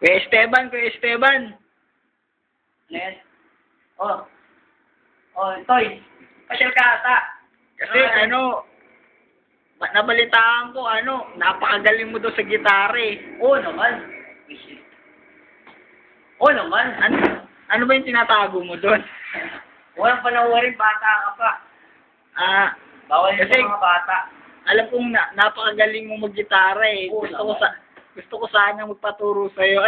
Kuya Esteban, Kuya Esteban. Let. Oh. Oh, Toy. Pasyal ka ata. Kasi nabalitaan ko, napakagaling mo daw sa gitara eh. Oo naman. Oo naman. Ano ba yung tinatago mo doon? Walang panawarin, bata ka pa. Bawal yung kasi mga bata. Alam kong napakagaling mo mag-gitara eh. Oo Gusto ko sana magpaturo sa'yo.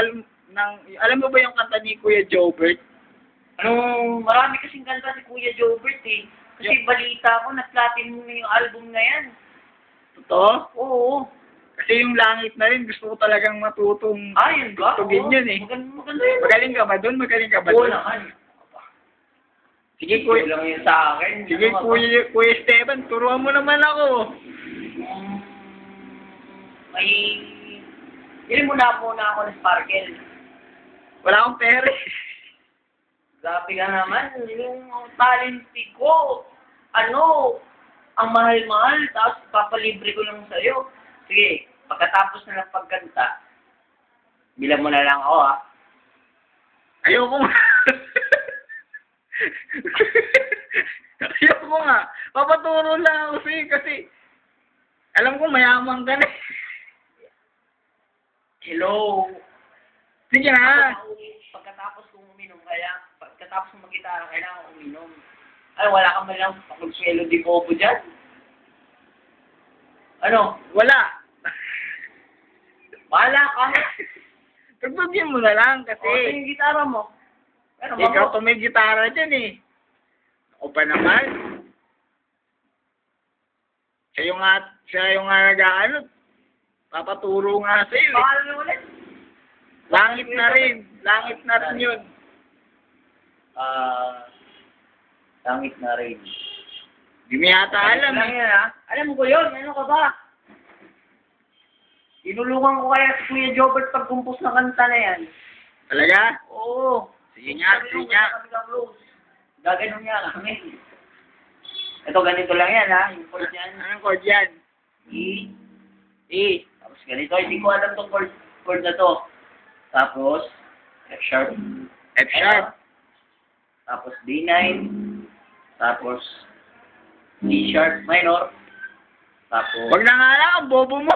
Alam mo ba yung kanta ni Kuya Jobert? Marami kasing kanta si Kuya Jobert eh. Kasi balita ko, na-platinum na yung album na yan. Totoo? Oo. Kasi yung langit na rin, gusto ko talagang matutong Yun ba? tugin yun eh. Maganda yun. Magaling ka ba doon? Magaling ka ba Oo doon? naman. Sige, Kuya. lang yun sa akin. Sige, Kuya Esteban, turuan mo naman ako. Bili muna ako ng sparkle. Wala akong pera eh. Grabe ka naman. Yung talent ko, ang mahal-mahal, tapos papalibre ko lang sa'yo. Sige, pagkatapos na ng pagkanta, bilang mo na lang ako, ha? Ayoko nga. Ayoko nga. Papaturo lang ako sa'yo kasi alam ko mayaman ka na. Hello. Sige na. Pagkatapos kong uminom, pagkatapos kong mag-gitara, kailangan uminom. Ay, wala ka man lang pakunswelo di bobo dyan. Wala. Bahala ka. Pagbagyan mo na lang kasi. Yung gitara mo. Pero ikaw pa may gitara dyan eh. Ako pa naman. Siya yung nga nag-ano. Papaturo nga sa'yo eh. Bahala na ulit. Langit na rin. Langit na rin yun. Langit na rin. Di mo yata alam eh. Yan, ha? Alam ko yun. Ano ka ba? Inulungan ko kaya si Kuya Jobert pag-compose na kanta na yan. Talaga? Oo. Sige nga, sige nga. Gaganon niya kami. Ito, ganito lang yan, ha? Yung chord yan. Anong chord yan? E. Tapos ganito. Hindi ko alam itong chord na to. Tapos, F sharp. F sharp. Tapos D9. Tapos D sharp minor. Tapos... Wag na nga lang, ang bobo mo.